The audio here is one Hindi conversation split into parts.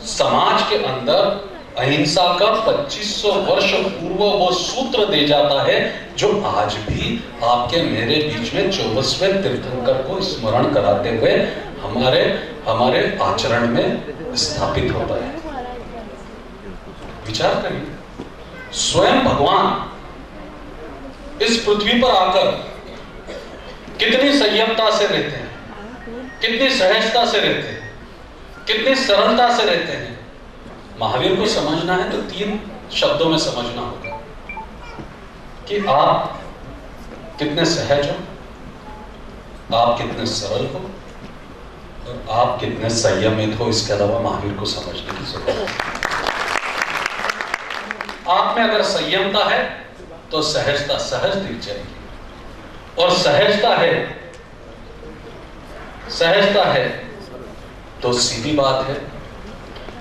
समाज के अंदर अहिंसा का 2500 वर्ष पूर्व वो सूत्र दे जाता है जो आज भी आपके मेरे बीच में 24वें तीर्थंकर को स्मरण कराते हुए हमारे आचरण में स्थापित होता है। विचार करिए, स्वयं भगवान इस पृथ्वी पर आकर कितनी संयमता से रहते हैं, कितनी सहजता से रहते हैं, कितनी सरलता से रहते हैं। महावीर को समझना है तो 3 शब्दों में समझना होगा कि आप कितने सहज हो, आप कितने सरल हो और आप कितने संयमित हो। इसके अलावा महावीर को समझने की जरूरत है। आप में अगर संयमता है तो सहजता सहज दिख जाएगी, और सहजता है तो सीधी बात है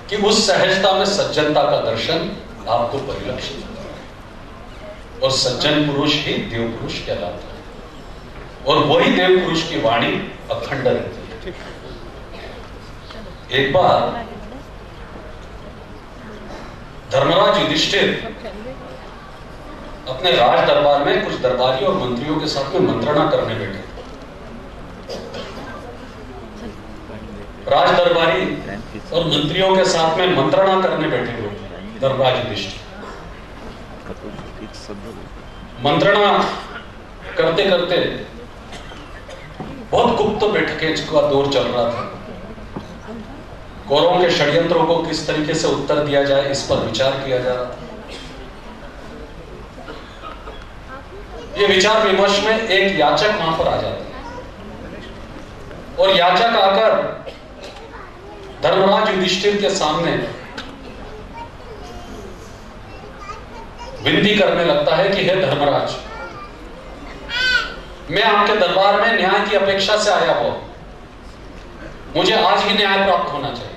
कि उस सहजता में सज्जनता का दर्शन आपको परिलक्षित होता है, और सज्जन पुरुष ही देव पुरुष कहलाता है, और वही देव पुरुष की वाणी अखंड रहती है। एक बार धर्मराज युधिष्ठिर अपने राज दरबार में कुछ दरबारियों और मंत्रियों के साथ में मंत्रणा करने बैठे। राज दरबारी और मंत्रियों के साथ में मंत्रणा करने बैठे हुए धर्मराज युधिष्ठिर मंत्रणा करते करते बहुत गुप्त बैठकें का दौर चल रहा था। कौरवों के षड्यंत्रों को किस तरीके से उत्तर दिया जाए, इस पर विचार किया जा रहा था। ये विचार विमर्श में एक याचक वहां पर आ जाता है, और याचक आकर धर्मराज युधिष्ठिर के सामने विनती करने लगता है कि हे धर्मराज, मैं आपके दरबार में न्याय की अपेक्षा से आया हुआ, मुझे आज ही न्याय प्राप्त होना चाहिए,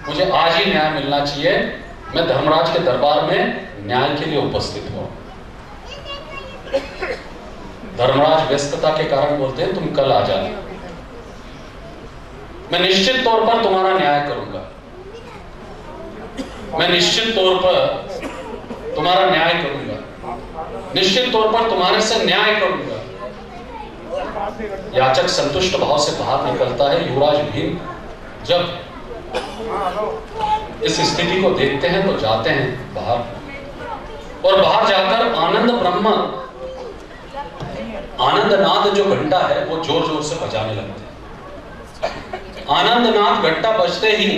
मुझे आज ही न्याय मिलना चाहिए। मैं धर्मराज के दरबार में न्याय के लिए उपस्थित हुआ। धर्मराज व्यस्तता के कारण बोलते हैं तुम कल आ जाना, मैं निश्चित तौर पर तुम्हारा न्याय करूंगा, मैं निश्चित तौर पर तुम्हारा न्याय करूंगा, निश्चित तौर पर तुम्हारे से न्याय करूंगा। याचक संतुष्ट भाव से बाहर निकलता है। युवराज भीम जब इस स्थिति को देखते हैं तो जाते हैं बाहर, और बाहर जाकर आनंद ब्रह्म आनंदनाद जो घंटा है वो जोर जोर से बजाने लगते हैं। आनंदनाद घंटा बजते ही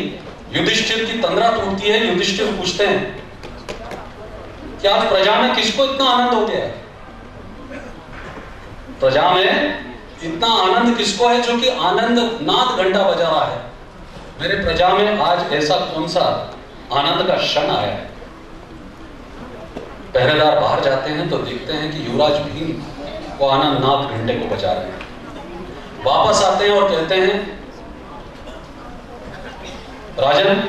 युधिष्ठिर की तंद्रा टूटती है। युधिष्ठिर पूछते हैं कि आज प्रजा में किसको इतना आनंद हो गया है? प्रजा में इतना आनंद किसको है जो कि आनंदनाद घंटा बजा रहा है? मेरे प्रजा में आज ऐसा कौन सा आनंद का क्षण आया है? पहरेदार बाहर जाते हैं तो देखते हैं कि युवराज भीम वो आनंदनाद घंटे को बजा रहे हैं। वापस आते हैं और कहते हैं राजन,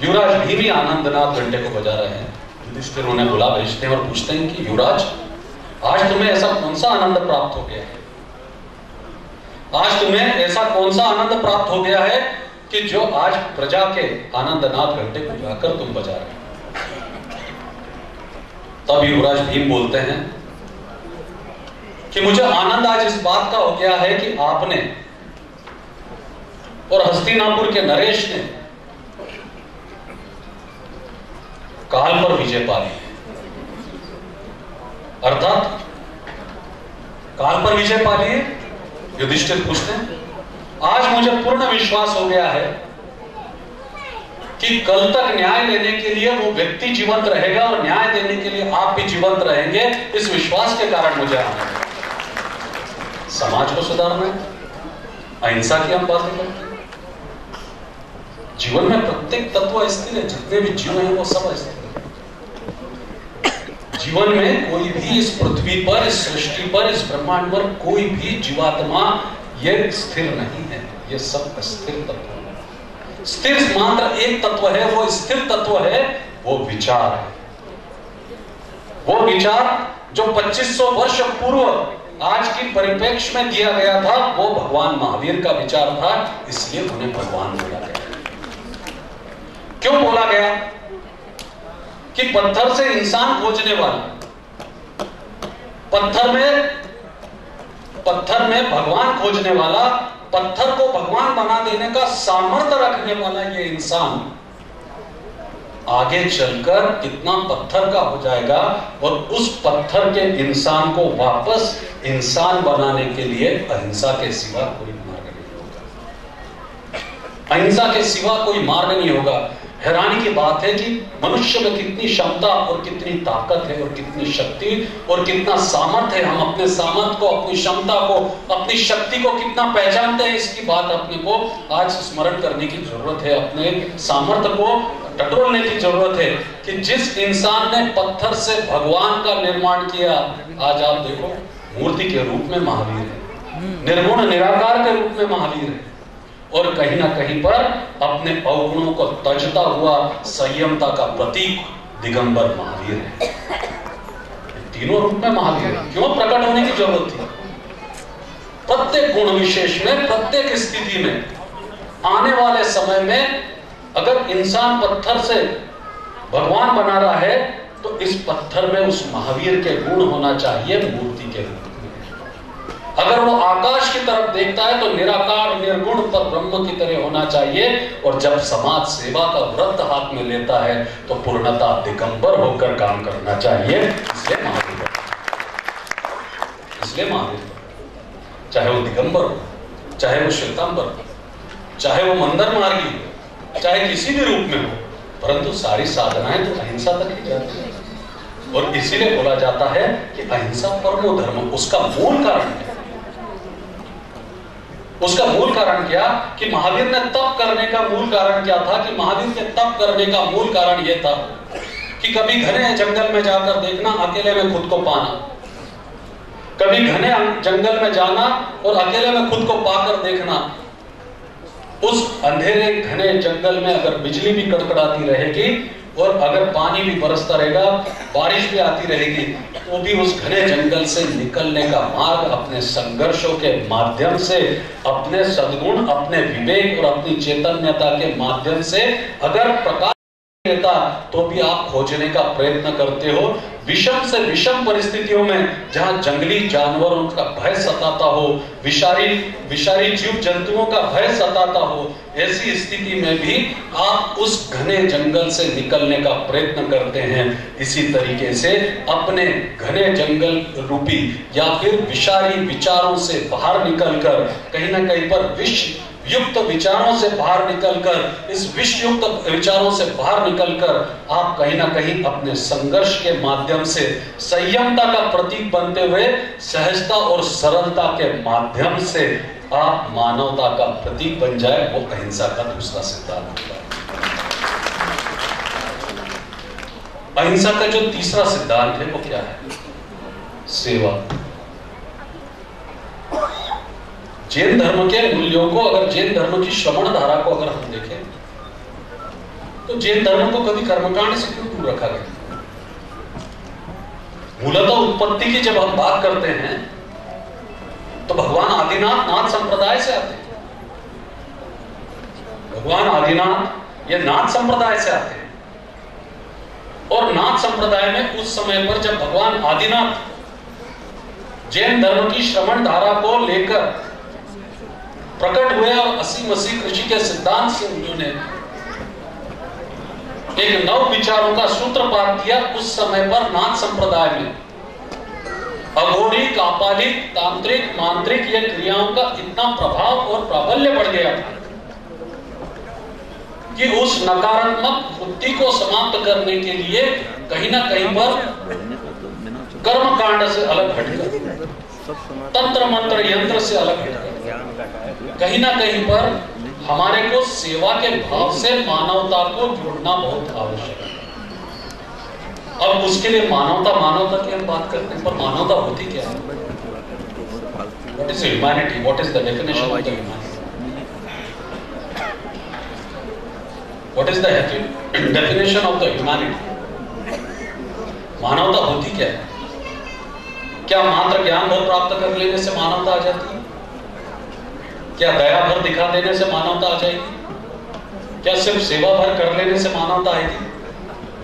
युवराज भीम ही आनंदनाद घंटे को बजा रहे हैं। युधिष्ठिर उन्हें बुला भेजते हैं और पूछते हैं कि युवराज, आज तुम्हें ऐसा कौन सा आनंद प्राप्त हो गया है? आज तुम्हें ऐसा कौन सा आनंद प्राप्त हो गया है कि जो आज प्रजा के आनंदनाद घंटे को जाकर तुम बजा रहे हो? तब युवराज भीम बोलते हैं कि मुझे आनंद आज इस बात का हो गया है कि आपने और हस्तिनापुर के नरेश ने काल पर विजय पा ली। अर्थात काल पर विजय पा लिए। युधिष्ठिर पूछते हैं आज मुझे पूर्ण विश्वास हो गया है कि कल तक न्याय लेने के लिए वो व्यक्ति जीवंत रहेगा और न्याय देने के लिए आप भी जीवंत रहेंगे। इस विश्वास के कारण मुझे आनंद है। समाज को सुधारना है, अहिंसा की हम बातें करते हैं। जीवन में प्रत्येक तत्व स्थिर है, जितने भी जीव हैं वो सब स्थिर है। जीवन में कोई भी इस पृथ्वी पर, इस सृष्टि पर, इस ब्रह्मांड पर कोई भी जीवात्मा ये स्थिर नहीं है। ये सब अस्थिर तत्व है। स्थिर मात्र एक तत्व है, वो स्थिर तत्व है, वो विचार है। वो विचार जो 2500 वर्ष पूर्व आज की परिप्रेक्ष्य में दिया गया था, वो भगवान महावीर का विचार था, इसलिए उन्हें भगवान बोला गया। क्यों बोला गया कि पत्थर से इंसान खोजने वाला, पत्थर में भगवान खोजने वाला, पत्थर को भगवान बना देने का सामर्थ्य रखने वाला ये इंसान आगे चलकर कितना पत्थर का हो जाएगा, और उस पत्थर के इंसान को वापस इंसान बनाने के लिए अहिंसा के सिवा कोई मार्ग नहीं होगा। अहिंसा के सिवा कोई मार्ग नहीं होगा। हैरानी की बात है कि मनुष्य में कितनी क्षमता और कितनी ताकत है और कितनी शक्ति और कितना सामर्थ्य है। हम अपने सामर्थ्य को, अपनी क्षमता को, अपनी शक्ति को कितना पहचानते हैं, इसकी बात अपने को आज स्मरण करने की जरूरत है। अपने सामर्थ्य को टटोलने की जरूरत है कि जिस इंसान ने पत्थर से भगवान का निर्माण किया, आज आप देखो मूर्ति के रूप में महावीर है, निर्गुण निराकार के रूप में महावीर है, और कहीं ना कहीं पर अपने अवगुणों को तजता हुआ संयमता का प्रतीक दिगंबर महावीर है। तीनों रूप में महावीर है। क्यों प्रकट होने की जरूरत थी? प्रत्येक गुण विशेष में, प्रत्येक स्थिति में, आने वाले समय में अगर इंसान पत्थर से भगवान बना रहा है तो इस पत्थर में उस महावीर के गुण होना चाहिए मूर्ति के रूप में। अगर वो आकाश की तरफ देखता है तो निराकार निर्गुण पर ब्रह्म की तरह होना चाहिए, और जब समाज सेवा का व्रत हाथ में लेता है तो पूर्णता दिगंबर होकर काम करना चाहिए। इसलिए महावीर, चाहे वो दिगंबर हो, चाहे वो श्वेतांबर हो, चाहे वो मंदर मार्गी हो, चाहे किसी भी रूप में हो, परंतु सारी साधनाएं तो अहिंसा तक ही जाती है। और इसीलिए बोला जाता है कि अहिंसा परमो धर्म। उसका मूल कारण है, उसका मूल कारण क्या कि महावीर ने तप करने का मूल कारण क्या था? कि महावीर के तप करने का मूल कारण यह था कि कभी घने जंगल में जाकर देखना, अकेले में खुद को पाना, कभी घने जंगल में जाना और अकेले में खुद को पाकर देखना। उस अंधेरे घने जंगल में अगर बिजली भी कड़कड़ाती रहेगी और अगर पानी भी बरसता रहेगा, बारिश भी आती रहेगी, तो भी उस घने जंगल से निकलने का मार्ग अपने संघर्षों के माध्यम से, अपने सद्गुण, अपने विवेक और अपनी चैतन्यता के माध्यम से अगर प्रकाश देता तो भी आप खोजने का प्रयत्न करते हो। विषम से विषम परिस्थितियों में, जहां जंगली जानवरों का भय सताता हो, विषारी जीव जंतुओं का भय सताता हो, ऐसी स्थिति में भी आप उस घने जंगल से निकलने का प्रयत्न करते हैं। इसी तरीके से अपने घने जंगल रूपी या फिर विषारी विचारों से बाहर निकलकर, कहीं ना कहीं पर विष युक्त विचारों से बाहर निकलकर, इस विष युक्त विचारों से बाहर निकलकर आप कहीं ना कहीं अपने संघर्ष के माध्यम से संयमता का प्रतीक बनते हुए, सहजता और सरलता के माध्यम से आप मानवता का प्रतीक बन जाए। वो अहिंसा का दूसरा सिद्धांत होता है। अहिंसा का जो तीसरा सिद्धांत है वो क्या है? सेवा। जैन धर्म के मूल्यों को, अगर जैन धर्म की श्रवण धारा को अगर हम देखें तो जैन धर्म को कभी कर्मकांड से क्यों दूर रखा गया? मूलतः उत्पत्ति की जब हम बात करते हैं तो भगवान आदिनाथ नाथ संप्रदाय से आते हैं। भगवान आदिनाथ ये नाथ संप्रदाय से आते हैं, और नाथ संप्रदाय में उस समय पर जब भगवान आदिनाथ जैन धर्म की श्रवण धारा को लेकर प्रकट हुए और 80 कृषि के सिद्धांत से उन्होंने एक नव विचारों का सूत्रपात किया। उस समय पर नाथ संप्रदाय में अघोरी, कापालिक, तांत्रिक, मांत्रिक ये क्रियाओं का इतना प्रभाव और प्राबल्य बढ़ गया था कि उस नकारात्मक वृत्ति को समाप्त करने के लिए कहीं ना कहीं पर कर्मकांड से अलग हटकर, तंत्र मंत्र यंत्र से अलग हटकर, कहीं ना कहीं पर हमारे को सेवा के भाव से मानवता को जोड़ना बहुत आवश्यक है। अब उसके लिए मानवता की हम बात करते हैं, पर मानवता होती क्या है? What is humanity? What is the definition of the humanity? What is the definition of the humanity? मानवता होती क्या है? क्या मात्र ज्ञान भर प्राप्त कर लेने से मानवता आ जाती है? क्या दया भर दिखा देने से मानवता आ जाएगी? क्या सिर्फ सेवा भर कर लेने से मानवता आएगी?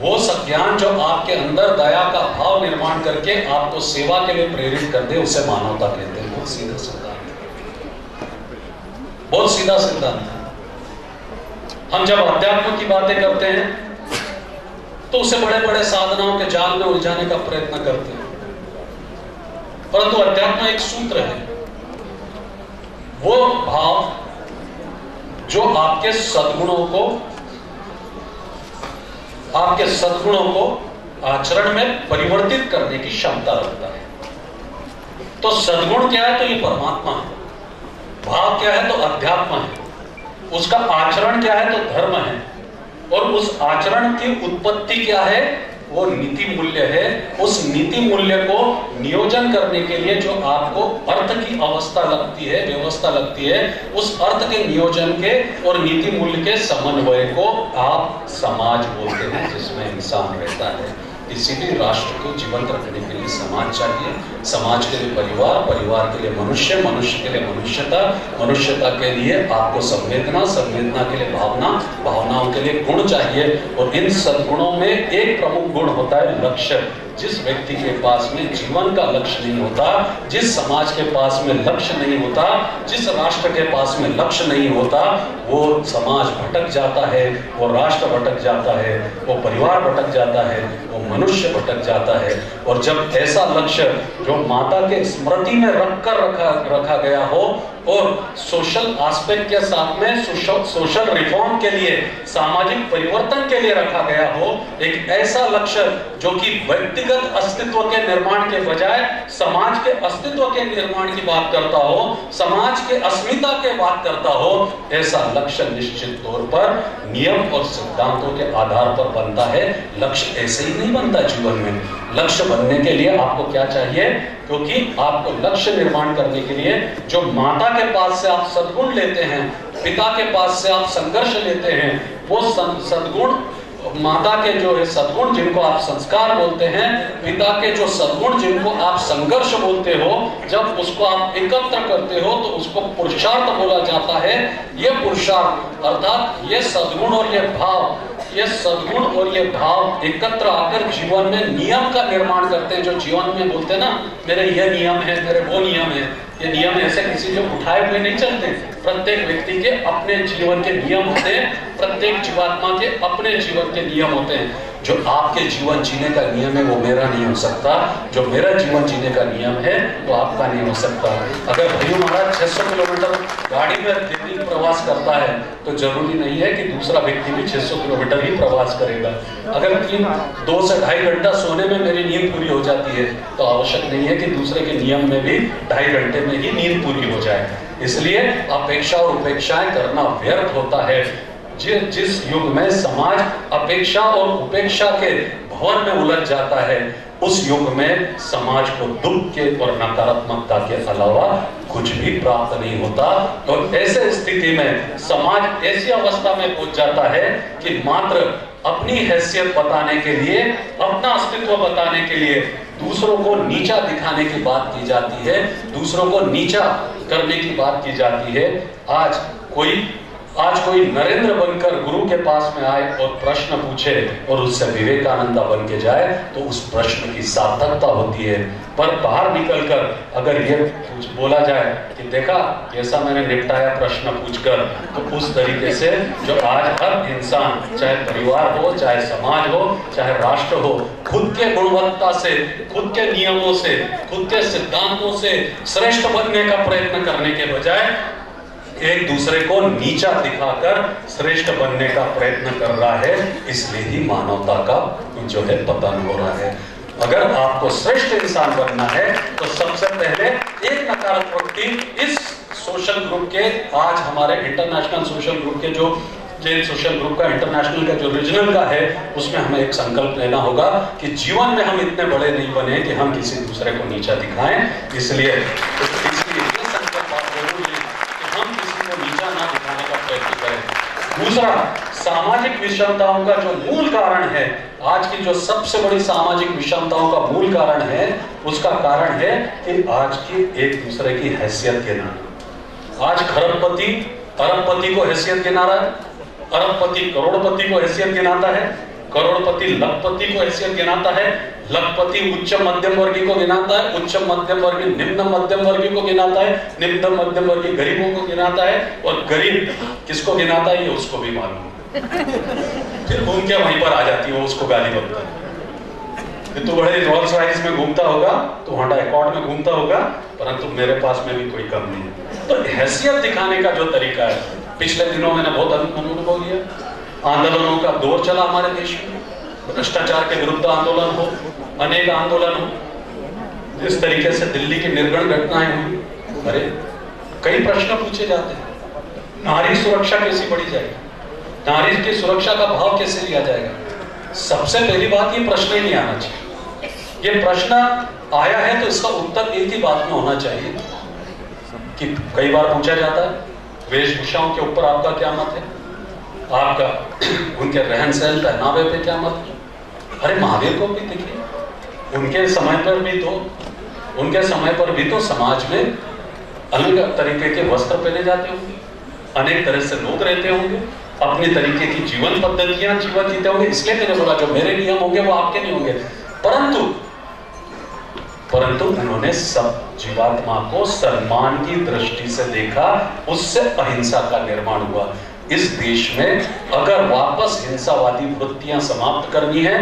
वो सज्ञान जो आपके अंदर दया का भाव निर्माण करके आपको सेवा के लिए प्रेरित कर दे, उसे मानवता कहते हैं। बहुत सीधा सिद्धांत, बहुत सीधा सिद्धांत। हम जब अध्यात्म की बातें करते हैं तो उसे बड़े बड़े साधनाओं के जाल में उलझाने का प्रयत्न करते हैं, परंतु अध्यात्म एक सूत्र है। वो भाव जो आपके सद्गुणों को आचरण में परिवर्तित करने की क्षमता रखता है। तो सद्गुण क्या है? तो ये परमात्मा है। भाव क्या है? तो अध्यात्म है। उसका आचरण क्या है? तो धर्म है। और उस आचरण की उत्पत्ति क्या है? वो नीति मूल्य है। उस नीति मूल्य को नियोजन करने के लिए जो आपको अर्थ की अवस्था लगती है, व्यवस्था लगती है, उस अर्थ के नियोजन के और नीति मूल्य के समन्वय को आप समाज बोलते हैं, जिसमें इंसान रहता है। किसी भी राष्ट्र को जीवंत रखने के लिए समाज चाहिए, समाज के लिए परिवार, परिवार के लिए मनुष्य, मनुष्य के लिए मनुष्यता, मनुष्यता के लिए आपको संवेदना, संवेदना के लिए भावना, भावनाओं के लिए गुण चाहिए। और इन सद्गुणों में एक प्रमुख गुण होता है लक्ष्य। जिस व्यक्ति के पास में जीवन का लक्ष्य नहीं होता, जिस समाज के पास में लक्ष्य नहीं होता, जिस राष्ट्र के पास में लक्ष्य नहीं होता, वो समाज भटक जाता है, वो राष्ट्र भटक जाता है, वो परिवार भटक जाता है, वो मनुष्य भटक जाता है। और जब ऐसा लक्ष्य जो माता के स्मृति में रखा गया हो और सोशल एस्पेक्ट के साथ में सोशल रिफॉर्म के लिए, सामाजिक परिवर्तन के लिए रखा गया हो, एक ऐसा लक्ष्य जो कि व्यक्तिगत अस्तित्व के निर्माण के बजाय समाज के अस्तित्व के निर्माण की बात करता हो, समाज के अस्मिता के बात करता हो, ऐसा लक्ष्य निश्चित तौर पर नियम और सिद्धांतों के आधार पर बनता है। लक्ष्य ऐसे ही नहीं बनता जीवन में। लक्ष्य बनने के लिए आपको क्या चाहिए? क्योंकि आपको लक्ष्य निर्माण करने के लिए जो माता के पास से आप सद्गुण लेते हैं, पिता के पास से आप संघर्ष लेते हैं, वो सद्गुण, माता के जो है सद्गुण जिनको आप संस्कार बोलते हैं, पिता के जो सद्गुण जिनको आप संघर्ष बोलते हो, जब उसको आप एकत्र करते हो तो उसको पुरुषार्थ बोला जाता है। ये पुरुषार्थ अर्थात ये सद्गुण और ये भाव, ये सद्गुण और ये भाव एकत्र आकर जीवन में नियम का निर्माण करते हैं। जो जीवन में बोलते हैं ना, मेरे ये नियम है, मेरे वो नियम है, ये नियम ऐसे किसी जो उठाए हुए नहीं चलते। प्रत्येक व्यक्ति के अपने जीवन के नियम होते हैं, प्रत्येक जीवात्मा के अपने जीवन के नियम होते हैं। जो आपके जीवन जीने का नियम है वो मेरा नहीं हो सकता, जो मेरा जीवन जीने का नियम है वो आपका नहीं हो सकता। अगर भैया महाराज 600 किलोमीटर गाड़ी में दिल्ली प्रवास करता है तो जरूरी नहीं है कि दूसरा व्यक्ति भी 600 किलोमीटर ही प्रवास करेगा। अगर 2 से 2.5 घंटा सोने में मेरी नींद पूरी हो जाती है तो आवश्यक नहीं है कि दूसरे के नियम में भी 2.5 घंटे में ही नींद पूरी हो जाए। इसलिए अपेक्षा और उपेक्षाएं करना व्यर्थ होता है। जिस युग में समाज अपेक्षा और उपेक्षा के भंवर में उलझ जाता है, उस युग में समाज को दुख के और नकारात्मकता के अलावा कुछ भी प्राप्त नहीं होता। और ऐसे स्थिति में समाज ऐसी अवस्था में पहुंच जाता है कि मात्र अपनी हैसियत बताने के लिए, अपना अस्तित्व बताने के लिए दूसरों को नीचा दिखाने की बात की जाती है, दूसरों को नीचा करने की बात की जाती है। आज कोई नरेंद्र बनकर गुरु के पास में आए और प्रश्न पूछे और उससे विवेकानंद बन के जाए तो उस प्रश्न की सार्थकता होती है। पर बाहर निकलकर अगर ये बोला जाए कि देखा कैसा मैंने निपटाया प्रश्न पूछकर, तो उस तरीके से जो आज हर इंसान, चाहे परिवार हो, चाहे समाज हो, चाहे राष्ट्र हो, खुद के गुणवत्ता से, खुद के नियमों से, खुद के सिद्धांतों से श्रेष्ठ बनने का प्रयत्न करने के बजाय एक दूसरे को नीचा दिखाकर श्रेष्ठ बनने का प्रयत्न कर रहा है। इसलिए ही मानवता का जो है पतन हो रहा है। अगर आपको श्रेष्ठ इंसान बनना है तो सबसे पहले एक नकारात्मक इस सोशल ग्रुप के, आज हमारे इंटरनेशनल सोशल ग्रुप के जो जैन सोशल ग्रुप का, इंटरनेशनल का जो रीजनल का है, उसमें हमें एक संकल्प लेना होगा कि जीवन में हम इतने बड़े नहीं बने कि हम किसी दूसरे को नीचा दिखाएं। इसलिए ये संकल्प जरूरी है कि हम किसी को नीचा ना दिखाने का प्रयत्न करें। दूसरा, सामाजिक विषमताओं का जो मूल कारण है, आज की जो सबसे बड़ी सामाजिक विषमताओं का मूल कारण है, उसका कारण है कि आज की एक दूसरे की हैसियत गिनाना। आज खरबपति अरबपति को हैसियत गिना रहा है, अरबपति करोड़पति को हैसियत गिनाता है, करोड़पति लखपति को हैसियत गिनाता है, लखपति उच्च मध्यम वर्गीय को गिनाता है, उच्च मध्यम वर्गीय निम्न मध्यम वर्गीय को गिनाता है, निम्न मध्यम वर्गीय गरीबों को गिनाता है, और गरीब किसको गिनाता है ये उसको भी मालूम है। फिर घूम के वहीं पर आ जाती है, वो उसको गाली बकता है कि तू बड़े रोल्स रॉयस में घूमता होगा, तो होंडा एकॉर्ड में घूमता होगा, परंतु मेरे पास में भी कोई कम नहीं है। तो हैसियत दिखाने का जो तरीका है, पिछले दिनों मैंने बहुत अनुभव किया। आंदोलनों का दौर चला हमारे देश में, भ्रष्टाचार के विरुद्ध आंदोलन हो, अनेक आंदोलन हो, जिस तरीके से दिल्ली की निर्गण घटनाएं हुई, अरे कई प्रश्न पूछे जाते हैं। नारी सुरक्षा कैसी बढ़ी जाएगी, नारी की सुरक्षा का भाव कैसे लिया जाएगा। सबसे पहली बात, ये प्रश्न ही नहीं आना चाहिए। ये प्रश्न आया है तो इसका उत्तर एक ही बात में होना चाहिए कि कई बार पूछा जाता है वेशभूषाओं के ऊपर आपका क्या मत है, आपका उनके रहन सहन पहनावे पे क्या मत है। अरे महावीर को भी देखिए, उनके समय पर भी तो समाज में अलग तरीके के वस्त्र पहने जाते होंगे, अनेक तरह से लोग रहते होंगे, अपनी तरीके की जीवन पद्धतियां जीवन जीते होंगे। इसलिए मैंने बोला जो मेरे नियम होंगे वो आपके नहीं होंगे, परंतु उन्होंने सब जीवात्मा को सम्मान की दृष्टि से देखा, उससे अहिंसा का निर्माण हुआ। इस देश में अगर वापस हिंसावादी वृत्तियां समाप्त करनी है,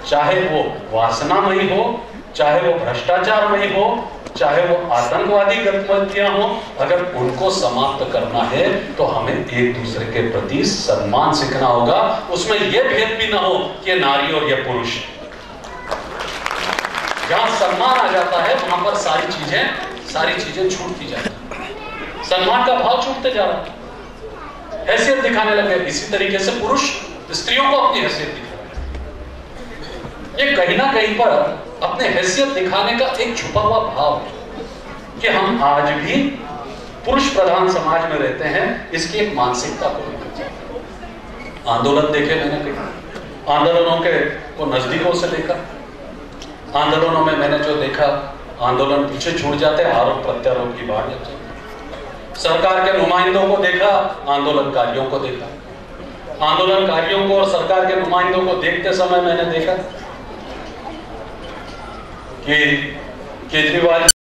चाहे वो वासनामयी हो, चाहे वो भ्रष्टाचारमयी हो, चाहे वो आतंकवादी गतिविधियां हो, अगर उनको समाप्त करना है तो हमें एक दूसरे के प्रति सम्मान सीखना होगा। उसमें यह भेद भी ना हो कि ये नारी और ये पुरुष। जहां सम्मान आ जाता है वहां पर सारी चीजें छूटती जाती है, सम्मान का भाव छूटते जा रहा है, हैसियत दिखाने लगे। इसी तरीके से पुरुष स्त्रियों को अपनी हैसियत दिखाते, ये कहीं ना कहीं पर अपने हैसियत दिखाने का एक छुपा हुआ भाव है कि हम आज भी पुरुष प्रधान समाज में रहते हैं। इसकी एक मानसिकता को आंदोलन देखे मैंने, कई आंदोलनों को नजदीकों से देखा, आंदोलनों में मैंने जो देखा, आंदोलन पीछे छूट जाते हैं, आरोप प्रत्यारोप की बाढ़ लग जाती। सरकार के नुमाइंदों को देखा, आंदोलनकारियों को देखा, आंदोलनकारियों को और सरकार के नुमाइंदों को देखते समय मैंने देखा कि केजरीवाल